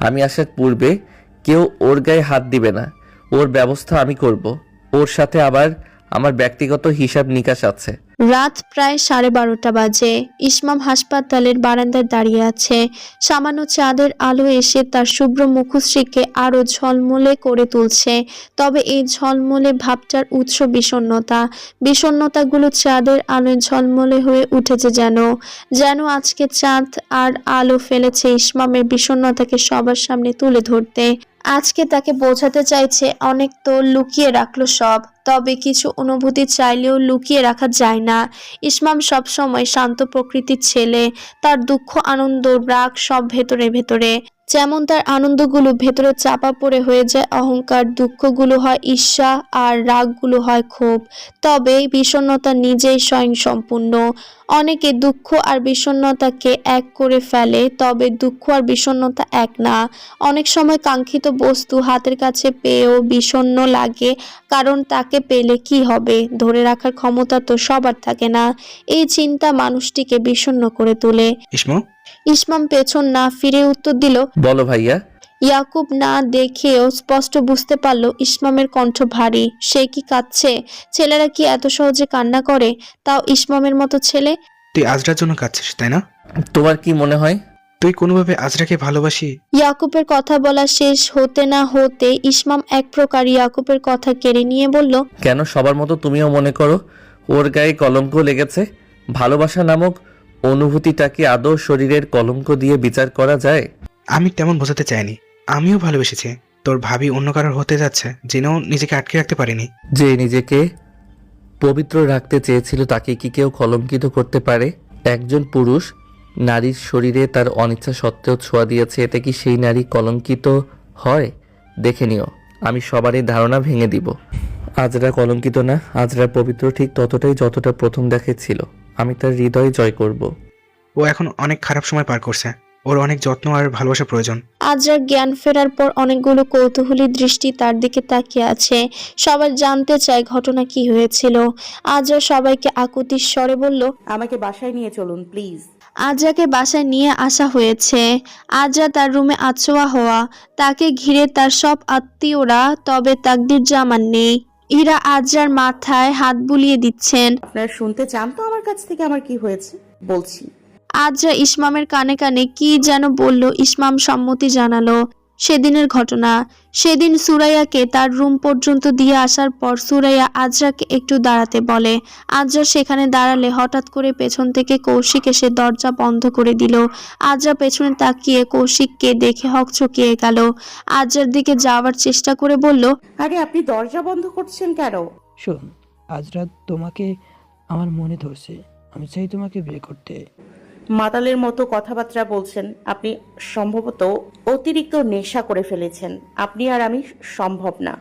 আমি আসার পূর্বে কেউ ওর গায়ে হাত দিবে না। ওর ব্যবস্থা আমি করব। ওর সাথে আবার আমার ব্যক্তিগত হিসাব নিকাশ আছে। রাত প্রায় 12:30 বাজে। ইসমাম হাসপাতালের বারান্দায় দাঁড়িয়ে আছে। সামান্য চাঁদের আলো এসে তার শুভ্র মুখশ্রীকে আরো ঝলমলে করে তুলছে। তবে এই ঝলমলে ভাবটার উৎস বিষণ্ণতা। বিষণ্ণতাগুলো চাঁদের আলোয় ঝলমলে হয়ে উঠেছে যেন যেন আজকে চাঁদ আর আলো ফেলেছে ইসমামের বিষণ্ণতাকে সবার সামনে তুলে ধরতে। আজকে তাকে বোঝাতে চাইছে অনেক তো লুকিয়ে রাখলো সব, তবে কিছু অনুভূতি চাইলেও লুকিয়ে রাখা যায় না। ইসমাম সবসময় শান্ত প্রকৃতির ছেলে। তার দুঃখ আনন্দ রাগ সব ভেতরে ভেতরে। যেমন তার আনন্দগুলো ভেতরে চাপা পড়ে হয়ে যায় অহংকার, দুঃখগুলো হয় ঈর্ষা আর রাগগুলো হয় ক্ষোভ। তবে বিষণ্ণতা নিজেই স্বয়ংসম্পূর্ণ। অনেকে দুঃখ আর বিষণ্ণতাকে এক করে ফেলে, তবে দুঃখ আর বিষণ্ণতা এক না। অনেক সময় কাঙ্ক্ষিত বস্তু হাতের কাছে পেয়েও বিষণ্ণ লাগে, কারণ তাকে পেলে কি হবে, ধরে রাখার ক্ষমতা তো সবার থাকে না। এই চিন্তা মানুষটিকে বিষণ্ণ করে তোলে। ইসমু, ইসমাম পেছন না ফিরে উত্তর দিল। বলো ভাইয়া। ইয়াকুব না দেখেও স্পষ্ট বুঝতে পারল ইসমামের কণ্ঠ ভারী। সে কি কাঁদছে? ছেলেরা কি এত সহজে কান্না করে, তাও ইসমামের মতো ছেলে? তুই আজরার জন্য কাঁদছিস তাই না? তোমার কি মনে হয়? তুই কোনোভাবে আজরাকে ভালোবাসি? ইয়াকুবের কথা বলা শেষ হতে না হতে ইসমাম এক প্রকার ইয়াকুবের কথা কেড়ে নিয়ে বলল, কেন সবার মতো তুমিও মনে করো ওর গায়ে কলঙ্ক লেগেছে? ভালোবাসা নামক অনুভূতিটাকে আদৌ শরীরের কলঙ্ক দিয়ে বিচার করা যায়? আমি তেমন বোঝাতে চাইনি। আমিও ভালোবেসেছি। তোর ভাবি অন্য কারোর হতে যাচ্ছে জেনেও নিজেকে আটকে রাখতে পারিনি। যে নিজেকে পবিত্র রাখতে চেয়েছিল তাকে কি কেউ কলঙ্কিত করতে পারে? একজন পুরুষ নারীর শরীরে তার অনিচ্ছা সত্ত্বেও ছোঁয়া দিয়েছে, এতে কি সেই নারী কলঙ্কিত হয়? দেখে নিও, আমি সবারই ধারণা ভেঙে দিব। আজরা কলঙ্কিত না, আজরা পবিত্র ঠিক ততটাই যতটা প্রথম দেখেছিল। আমি তার হৃদয় জয় করব। ও এখন অনেক খারাপ সময় পার করছে। ওর অনেক যত্ন আর ভালোবাসা প্রয়োজন। আজরার জ্ঞান ফেরার পর অনেকগুলো কৌতূহলী দৃষ্টি তার দিকে তাকিয়ে আছে। সবাই জানতে চায় ঘটনা কি হয়েছিল। আজরা সবাইকে আকুতির স্বরে বলল, আমাকে বাসায় নিয়ে চলুন প্লিজ। আজরাকে বাসায় নিয়ে আসা হয়েছে। আজরা তার রুমে আছোয়া হওয়া, তাকে ঘিরে তার সব আত্মীয়রা, তবে তাকদির জামান নেই। ইরা আজরার মাথায় হাত বুলিয়ে দিচ্ছেন। আপনারা শুনতে চান তো আমার কাছ থেকে আমার কি হয়েছে? বলছি। আজরা ইসমামের কানে কানে কি যেন বলল। ইসমাম সম্মতি জানালো। সেদিনের ঘটনা। সেদিন সুরাইয়াকে তার রুম পর্যন্ত দিয়ে আসার পর সুরাইয়া আজরাকে একটু দাঁড়াতে বলে। আজরা সেখানে দাঁড়ালে হঠাৎ করে পেছন থেকে কৌশিক এসে দরজা বন্ধ করে দিল। আজরা পেছনে তাকিয়ে কৌশিককে দেখে হকচকিয়ে গেল। আজরার দিকে যাওয়ার চেষ্টা করে বলল, আরে আপনি দরজা বন্ধ করছেন কেন? শোন, আজ রাত তোমাকে আমার মনে ধরছে। আমি চাই তোমাকে বিয়ে করতে। মাতালের মতো কথাবার্তা বলছেন আপনি। সম্ভবত অতিরিক্ত নেশা করে ফেলেছেন। আপনি আর আমি সম্ভব না।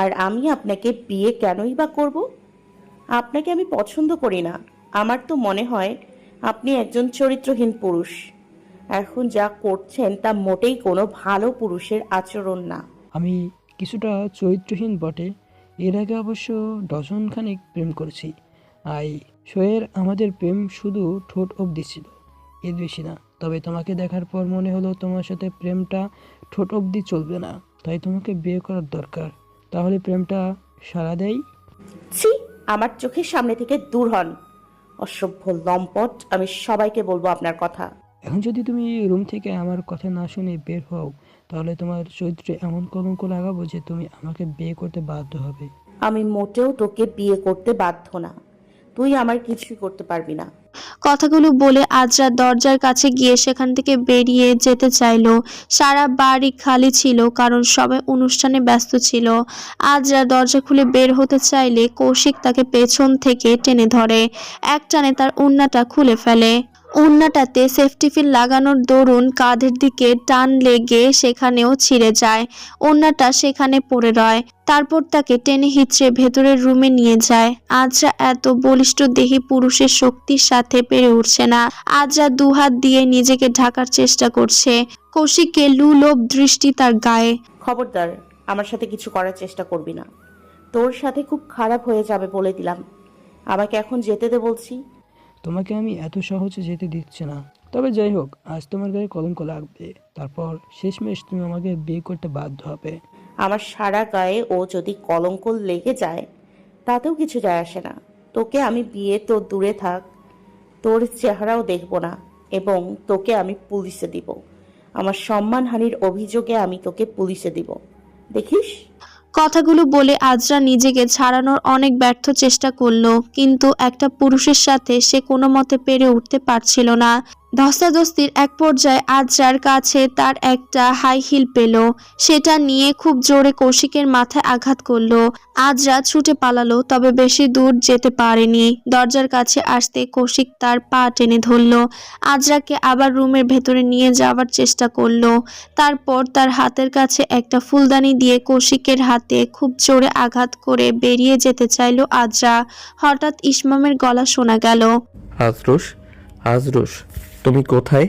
আর আমি আপনাকে বিয়ে কেনই বা করব? আপনাকে আমি পছন্দ করি না। আমার তো মনে হয় আপনি একজন চরিত্রহীন পুরুষ। এখন যা করছেন তা মোটেই কোনো ভালো পুরুষের আচরণ না। আমি কিছুটা চরিত্রহীন বটে। এর আগে অবশ্য ডজনখানেক প্রেম করেছি। শোয়ের আমাদের প্রেম শুধু ঠোঁট অবধি ছিল, এর বেশি না। তবে তোমাকে দেখার পর মনে হলো তোমার সাথে প্রেমটা ঠোঁট অবধি চলবে না, তাই তোমাকে বিয়ে করার দরকার। তাহলে প্রেমটা সাড়া দেয়। ছি, আমার চোখের সামনে থেকে দূর হন, অসভ্য লম্পট। আমি সবাইকে বলবো আপনার কথা। এখন যদি তুমি রুম থেকে আমার কথা না শুনে বের হও, তাহলে তোমার চরিত্রে এমন কলঙ্ক লাগাবো যে তুমি আমাকে বিয়ে করতে বাধ্য হবে। আমি মোটেও তোকে বিয়ে করতে বাধ্য না। তুই আমার কিছুই করতে পারবি না। কথাগুলো বলে আজরা দরজার কাছে গিয়ে সেখান থেকে বেরিয়ে যেতে চাইল। সারা বাড়ি খালি ছিল, কারণ সবাই অনুষ্ঠানে ব্যস্ত ছিল। আজরা দরজা খুলে বের হতে চাইলে কৌশিক তাকে পেছন থেকে টেনে ধরে। এক টানে তার ওড়নাটা খুলে ফেলে। ওড়নাটাতে সেফটি পিন লাগানোর দরুন কাঁধের দিকে টান লেগে সেখানেও ছিঁড়ে যায়। ওড়নাটা সেখানে পড়ে রয়। তারপর তাকে টেনে হিঁচড়ে ভেতরের রুমে নিয়ে যায়। আজরা এত বলিষ্ঠ দেহী পুরুষের শক্তির সাথে পেরে উঠছে না। আজরা দুহাত দিয়ে নিজেকে ঢাকার চেষ্টা করছে। কৌশিককে লুলোভ দৃষ্টি তার গায়ে। খবরদার, আমার সাথে কিছু করার চেষ্টা করবি না। তোর সাথে খুব খারাপ হয়ে যাবে বলে দিলাম। আমাকে এখন যেতে দে বলছি। তোমাকে আমি এত সহজে যেতে দিচ্ছি না। তবে যাই হোক, আজ তোমার গায়ে কলঙ্ক লাগবে, তারপর শেষমেশ তুমি আমাকে বিয়ে করতে বাধ্য হবে। আমার সারা গায়ে ও যদি কলঙ্ক লেগে যায় তাতেও কিছু যায় আসে না। তোকে আমি বিয়ে তো দূরে থাক, তোর চেহারাও দেখব না, এবং তোকে আমি পুলিশে দিব। আমার সম্মানহানির অভিযোগে আমি তোকে পুলিশে দিব, দেখিস। কথাগুলো বলে আজরা নিজেকে ছাড়ানোর অনেক ব্যর্থ চেষ্টা করলো, কিন্তু একটা পুরুষের সাথে সে কোনো মতে পেরে উঠতে পারছিল না। ধস্তাধস্তির এক পর্যায়ে আজরার কাছে তার একটা হাই হিল পেল, সেটা নিয়ে খুব জোরে কৌশিকের মাথায় আঘাত করলো। আজরা ছুটে পালালো, তবে বেশি দূর যেতে পারেনি। দরজার কাছে আসতে কৌশিক তার পা টেনে ধরলো। আজরাকে আবার রুমের ভেতরে নিয়ে যাওয়ার চেষ্টা করলো। তারপর তার হাতের কাছে একটা ফুলদানি দিয়ে কৌশিকের হাতে খুব জোরে আঘাত করে বেরিয়ে যেতে চাইল আজরা। হঠাৎ ইসমামের গলা শোনা গেল। আজরুস, আজরুস, তুমি কোথায়?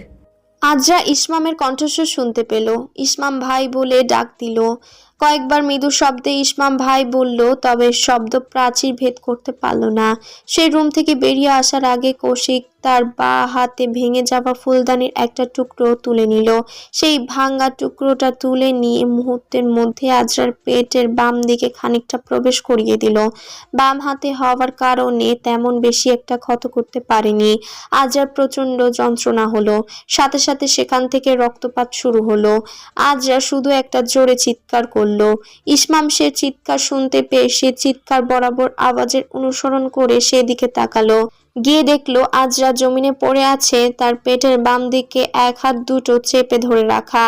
আজরা ইসমামের কণ্ঠস্বর শুনতে পেল। ইসমাম ভাই বলে ডাক দিল। কয়েকবার মৃদু শব্দে ইসমাম ভাই বলল, তবে শব্দ প্রাচীর ভেদ করতে পারল না। সেই রুম থেকে বেরিয়ে আসার আগে কৌশিক তার বাঁ হাতে ভেঙে যাওয়া ফুলদানির একটা টুকরো তুলে নিল। সেই ভাঙা টুকরোটা তুলে নিয়ে মুহূর্তের মধ্যে আজরার পেটের বাম দিকে খানিকটা প্রবেশ করিয়ে দিল। বাম হাতে হওয়ার কারণে তেমন বেশি একটা ক্ষত করতে পারেনি। আজরার প্রচন্ড যন্ত্রণা হলো, সাথে সাথে সেখান থেকে রক্তপাত শুরু হলো। আজরা শুধু একটা জোরে চিৎকার করলো। ইসমাম সে চিৎকার শুনতে পেয়ে সে চিৎকার বরাবর আওয়াজের অনুসরণ করে সেদিকে তাকালো। গিয়ে দেখলো আজরা জমিনে পড়ে আছে, তার পেটের বাম দিকে এক হাত দুটো চেপে ধরে রাখা,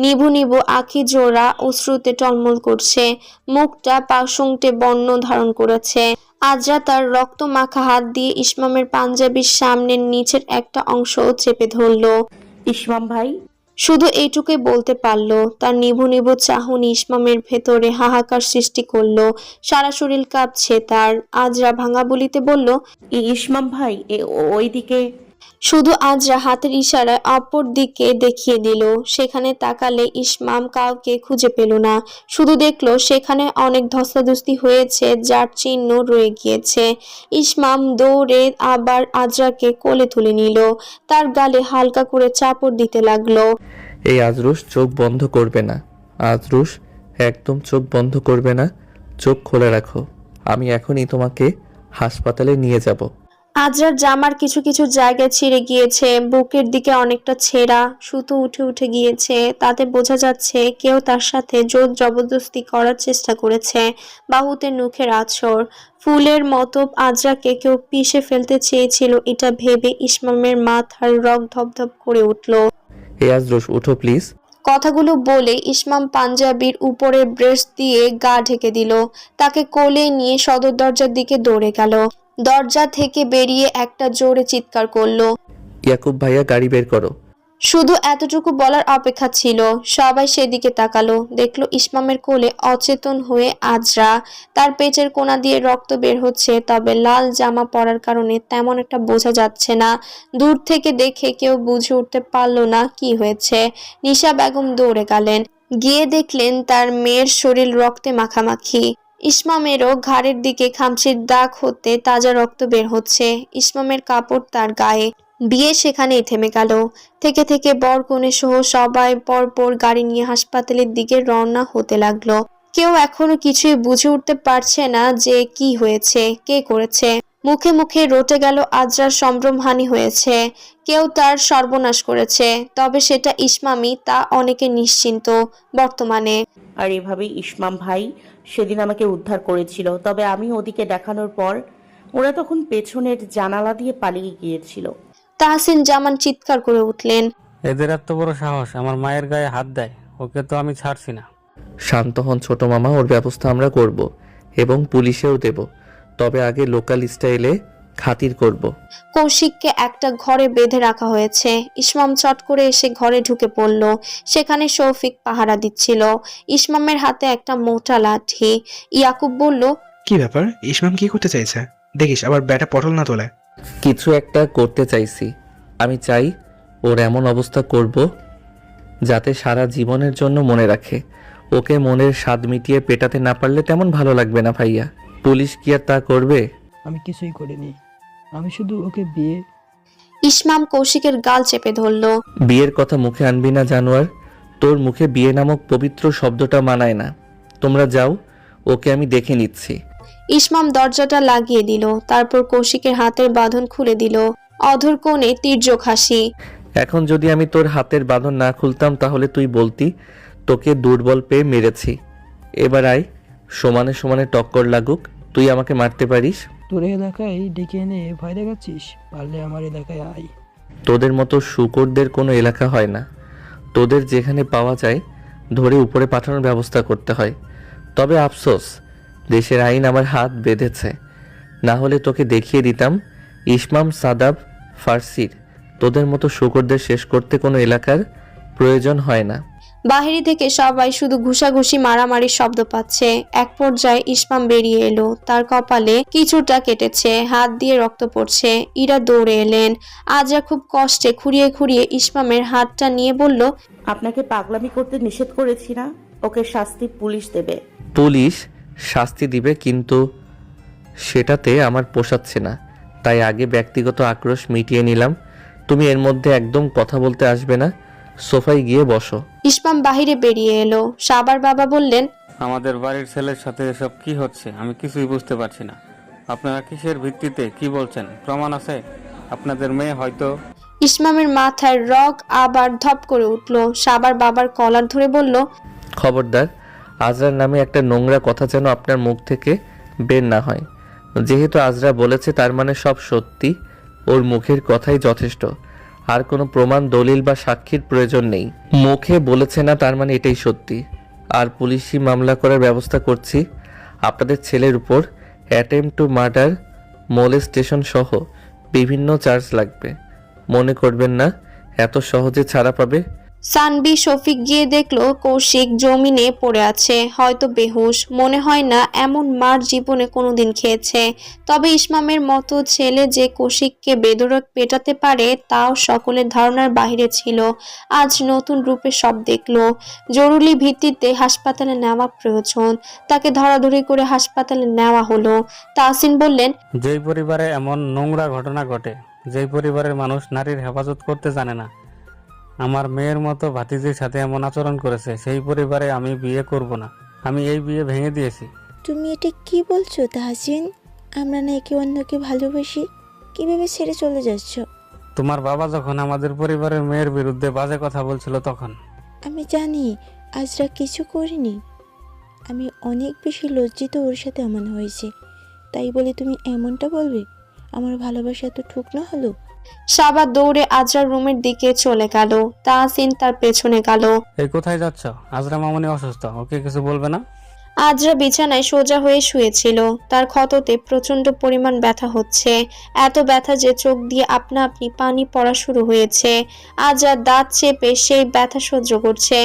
নিভু নিভু আঁখি জোড়া অশ্রুতে টলমল করছে, মুখটা পাশুংটে বর্ণ ধারণ করেছে। আজরা তার রক্ত মাখা হাত দিয়ে ইসমামের পাঞ্জাবির সামনের নিচের একটা অংশ চেপে ধরলো। ইসমাম ভাই। শুধু এইটুকুই বলতে পারলো। তার নিভু নিভু চাহনি ইসমামের ভেতরে হাহাকার সৃষ্টি করলো। সারা শরীর কাঁপছে তার। আজরা ভাঙা বলিতে বলল, ইসমাম ভাই, ওইদিকে। শুধু আজরা হাতের ইশারায় অপর দিকে দেখিয়ে দিল। সেখানে তাকালে ইসমাম কাউকে খুঁজে পেল না। শুধু দেখলো সেখানে অনেক ধস্তাধস্তি হয়েছে, যার চিহ্ন রয়ে গিয়েছে। ইসমাম দৌড়ে আবার আজরাকে কোলে তুলে নিল, তার গালে হালকা করে চাপড় দিতে লাগলো। এই আজরুস, চোখ বন্ধ করবে না। আজরুস, একদম চোখ বন্ধ করবে না, চোখ খোলা রাখো। আমি এখনই তোমাকে হাসপাতালে নিয়ে যাব। আজরার জামার কিছু কিছু জায়গায় ছিঁড়ে গিয়েছে, বুকের দিকে অনেকটা ছেঁড়া, সুতো উঠে উঠে গিয়েছে। তাতে বোঝা যাচ্ছে কেউ তার সাথে জোর জবরদস্তি করার চেষ্টা করেছে। বাহুতে নখের আঁচড়, ফুলের মতো আজরাকে কেউ পিষে ফেলতে চেয়েছিল, এটা ভেবে ইসমামের মাথার রগ ধপধপ করে উঠল। এই আজরুস, উঠো প্লিজ। কথাগুলো বলে ইসমাম পাঞ্জাবির উপরে ব্রেস্ট দিয়ে গা ঢেকে দিল। তাকে কোলে নিয়ে সদর দরজার দিকে দৌড়ে গেল। দরজা থেকে বেরিয়ে একটা জোরে চিৎকার করলো। ইয়াকুব ভাইয়া, গাড়ি বের করো। শুধু এতটুকু বলার অপেক্ষা ছিল। সবাই সেদিকে তাকালো, দেখলো ইসমামের কোলে অচেতন হয়ে আজরা। তার পেটের কোণা দিয়ে রক্ত বের হচ্ছে, তবে লাল জামা পরার কারণে তেমন একটা বোঝা যাচ্ছে না। দূর থেকে দেখে কেউ বুঝে উঠতে পারলো না কি হয়েছে। নিশা বেগম দৌড়ে গেলেন, গিয়ে দেখলেন তার মেয়ের শরীর রক্তে মাখামাখি। ইসমামেরও ঘাড়ের দিকে খামচির দাগ হতে তাজা রক্ত বের হচ্ছে। ইসমামের কাপড় তার গায়ে। বিয়ে সেখানেই থেমে গেল। থেকে থেকে বর কনে সহ সবাই পরপর গাড়ি নিয়ে হাসপাতালের দিকে রওনা হতে লাগলো। কেউ এখনো কিছুই বুঝে উঠতে পারছে না যে কি হয়েছে, কে করেছে। মুখে মুখে রটে গেল আজরার সম্ভ্রমহানি হয়েছে, কেউ তার সর্বনাশ করেছে। তবে সেটা ইসমামই, তা অনেকে নিশ্চিন্ত বর্তমানে। আর এভাবেই ইসমাম ভাই সেদিন আমাকে উদ্ধার করেছিল, তবে আমি ওদিকে দেখানোর পর ওরা তখন পেছনের জানালা দিয়ে পালিয়ে গিয়েছিল। তাহসিন জামান চিৎকার করে উঠলেন, এদের এত বড় সাহস আমার মায়ের গায়ে হাত দেয়, ওকে তো আমি ছাড়ছি না। শান্ত হন ছোট মামা, ওর ব্যবস্থা আমরা করব এবং পুলিশেও দেব। তবে আগে লোকাল স্টাইলে খাতির করব। কৌশিককে একটা ঘরে বেঁধে রাখা হয়েছে। ইসমাম চট করে এসে ঘরে ঢুকে পড়ল। সেখানে শৌফিক পাহারা দিচ্ছিল, ইসমামের হাতে একটা মোটা লাঠি। ইয়াকুব বলল, কি ব্যাপার? ইসমাম কি করতে চাইছে? দেখিস আবার ব্যাটা পটল না তোলে। কিছু একটা করতে চাইছি। আমি চাই ওর এমন অবস্থা করব যাতে সারা জীবনের জন্য মনে রাখে। ওকে মনের স্বাদ মিটিয়ে পেটাতে না পারলে তেমন ভালো লাগবে না ভাইয়া। পুলিশ কি আর তা করবে? আমি কিছুই করিনি, আমি শুধু ওকে বিয়ে। ইসমাম কৌশিকের গাল চেপে ধরল। বিয়ের কথা মুখে আনবি না জানোয়ার, তোর মুখে বিয়ে নামক পবিত্র শব্দটা মানায় না। তোমরা যাও, ওকে আমি দেখে নিচ্ছি। ইসমাম দরজাটা লাগিয়ে দিল, তারপর কৌশিকের হাতের বাঁধন খুলে দিল। অধর কোণে তীর্যক হাসি। এখন যদি আমি তোর হাতের বাঁধন না খুলতাম তাহলে তুই বলতি তোকে দুর্বল পেয়ে মেরেছি। এবার আয়, সমানে সমানে টক্কর লাগুক, তুই আমাকে মারতে পারিস। তোর এলাকায় ডেকে এনে ভয় দেখাচ্ছিস? পারলে আমার এলাকায় আয়। তোদের মতো শূকরদের কোনো এলাকা হয় না। তোদের যেখানে পাওয়া যায় ধরে উপরে পাঠানোর ব্যবস্থা করতে হয়। তবে আফসোস, দেশের আইন আমার হাত বেঁধেছে, না হলে তোকে দেখিয়ে দিতাম ইসমাম সাদাব ফার্সির। তোদের মতো শূকরদের শেষ করতে কোনো এলাকার প্রয়োজন হয় না। বাহিরে থেকে সবাই শুধু ঘুষাঘুষি মারামারির শব্দ পাচ্ছে। এক পর্যায়ে ইসমাম বেরিয়ে এলো, তার কপালে কিছুটা কেটেছে, হাত দিয়ে রক্ত পড়ছে। ইরা দৌড়ে এলেন। আজরা খুব কষ্টে খুঁড়িয়ে খুঁড়িয়ে ইসমামের হাতটা নিয়ে বলল, আপনাকে পাগলামি করতে নিষেধ করেছি না? ওকে শাস্তি পুলিশ দেবে। পুলিশ শাস্তি দিবে, কিন্তু সেটাতে আমার পোষাচ্ছে না, তাই আগে ব্যক্তিগত আক্রোশ মিটিয়ে নিলাম। তুমি এর মধ্যে একদম কথা বলতে আসবে না, সোফায় গিয়ে বসো। ইসমাম বাহিরে বেরিয়ে এলো। সাবার বাবা বললেন, আমাদের বাড়ির ছেলের সাথে এসব কি হচ্ছে আমি কিছুই বুঝতে পারছি না। আপনারা কিসের ভিত্তিতে কি বলছেন? প্রমাণ আছে? আপনাদের মেয়ে হয়তো। ইসমামের মাথায় রগ আবার ধপ করে উঠল। সাবার বাবার কলার ধরে বলল, খবরদার, আজরার নামে একটা নোংরা কথা যেন আপনার মুখ থেকে বের না হয়। যেহেতু আজরা বলেছে তার মানে সব সত্যি, ওর মুখের কথাই যথেষ্ট, আর কোনো প্রমাণ দলিল বা সাক্ষীর প্রয়োজন নেই। মুখে বলেছে না তার মানে এটাই সত্যি। আর পুলিশি মামলা করার ব্যবস্থা করছি। আপনাদের ছেলের উপর অ্যাটেম্প টু মার্ডার, মোলেস্টেশন সহ বিভিন্ন চার্জ লাগবে। মনে করবেন না এত সহজে ছাড়া পাবে। সানবি শফিক গিয়ে দেখলো কৌশিক জমিনে পড়ে আছে, হয়তো বেহুশ। মনে হয় না এমন মার জীবনে কোনোদিন খেয়েছে। তবে ইসমামের মতো ছেলে যে কৌশিককে বেধড়ক পেটাতে পারে তাও সকলের ধারণার বাইরে ছিল। আজ নতুন রূপে সব দেখলো। জরুরি ভিত্তিতে হাসপাতালে নেওয়া প্রয়োজন। তাকে ধরাধরি করে হাসপাতালে নেওয়া হলো। তাহসিন বললেন, যেই পরিবারে এমন নোংরা ঘটনা ঘটে, যেই পরিবারের মানুষ নারীর হেফাজত করতে জানে না, আমার মেয়ের মতো ভাতিজির সাথে এমন আচরণ করেছে, সেই পরিবারে আমি বিয়ে করব না। আমি এই বিয়ে ভেঙে দিয়েছি। তুমি এটা কি বলছো তাহসিন? আমরা না একে অন্যকে ভালোবাসি, কিভাবে ছেড়ে চলে যাচ্ছ? তোমার বাবা যখন আমাদের পরিবারের মেয়ের বিরুদ্ধে বাজে কথা বলছিল তখন। আমি জানি আজরা কিছু করিনি। আমি অনেক বেশি লজ্জিত ওর সাথে এমন হয়েছে, তাই বলে তুমি এমনটা বলবে? আমার ভালোবাসা তো ঠুকনো হলো? সাবা দৌড়ে আজরার রুমের দিকে চলে গেল। তাহসিন তার পেছনে গেল। এই কোথায় যাচ্ছ? আজরা মামনি অসুস্থ, ওকে কিছু বলবে না? আজরা বিছানায় সোজা হয়ে শুয়েছিল। তার ক্ষততে প্রচন্ড পরিমাণ ব্যথা হচ্ছে, এত ব্যথা যে চোখ দিয়ে আপনা আপনি পানি পড়া শুরু হয়েছে। আজরা দাঁত চেপে সেই ব্যথা সহ্য করছে।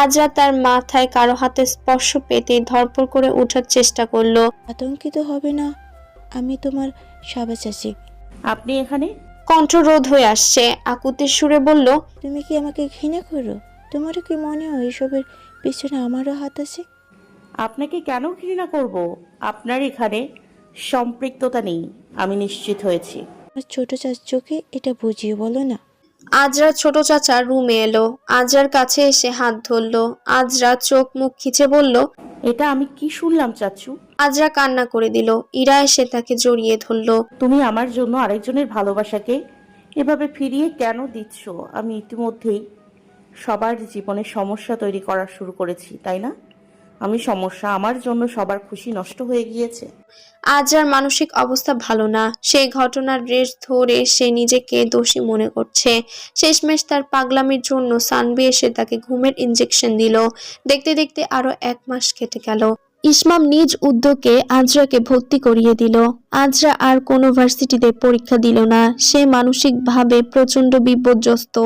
আজরা তার মাথায় কারো হাতে স্পর্শ পেতে ধরপড় করে ওঠার চেষ্টা করলো। আতঙ্কিত হবে না, আমি তোমার সাবা চাচি। আপনি এখানে? কণ্ঠরোধ হয়ে আসছে, আকুতির সুরে বলল, তুমি কি আমাকে ঘৃণা করো? তোমারও কি মনে হয় এসবের পিছনে আমারও হাত আছে? আপনাকে কেন ঘৃণা করব? আপনার এখানে সম্পৃক্ততা নেই, আমি নিশ্চিত হয়েছি। আমার ছোট চাচুকে এটা বুঝিয়ে বলো না। আজরা ছোট চাচা রুমে এলো। আজরার কাছে এসে হাত ধরলো। আজরা চোখ মুখ খিচে বলল, এটা আমি কি শুনলাম চাচু? আজরা কান্না করে দিল। ইরা এসে তাকে জড়িয়ে ধরলো। তুমি আমার জন্য আরেকজনের ভালোবাসাকে এভাবে ফিরিয়ে কেন দিচ্ছ? আমি ইতিমধ্যেই সবার জীবনে সমস্যা তৈরি করা শুরু করেছি, তাই না? আমি সমস্যা, আমার জন্য সবার খুশি নষ্ট হয়ে গিয়েছে। আজরার মানসিক অবস্থা ভালো না। সেই ঘটনার রেশ ধরে সে নিজেকে দোষী মনে করছে। শেষমেশ তার পাগলামির জন্য সানবি এসে তাকে ঘুমের ইনজেকশন দিল। দেখতে দেখতে আরো 1 মাস কেটে গেল। ইসমাম নিজ উদ্যোগে আজরাকে ভর্তি করিয়ে দিল। আজরা আর কোনো ভার্সিটিতে পরীক্ষা দিল না। সে মানসিকভাবে প্রচন্ড বিপর্যস্ত।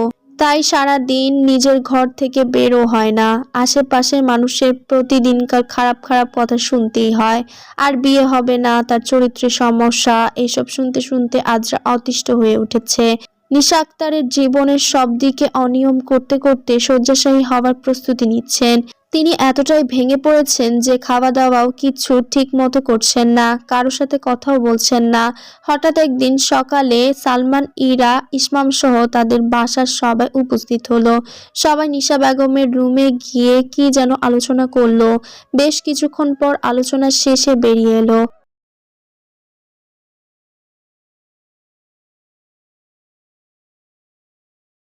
তাই সারা দিন নিজের ঘর থেকে বেরও হয় না। আশেপাশের মানুষের প্রতিদিনকার খারাপ খারাপ কথা শুনতেই হয়। আর বিয়ে হবে না, তার চরিত্রের সমস্যা, এসব শুনতে শুনতে আজরা অতিষ্ঠ হয়ে উঠেছে। নিশা আক্তারের জীবনের সব দিকে অনিয়ম করতে করতে শয্যাশায়ী হওয়ার প্রস্তুতি নিচ্ছেন। তিনি এতটাই ভেঙে পড়েছেন যে খাওয়া দাওয়াও কিচ্ছু ঠিক মতো করছেন না, কারোর সাথে কথাও বলছেন না। হঠাৎ একদিন সকালে সালমান, ইরা, ইসমাম সহ তাদের বাসার সবাই উপস্থিত হলো। সবাই নিশা বেগমের রুমে গিয়ে কি যেন আলোচনা করলো। বেশ কিছুক্ষণ পর আলোচনা শেষে বেরিয়ে এলো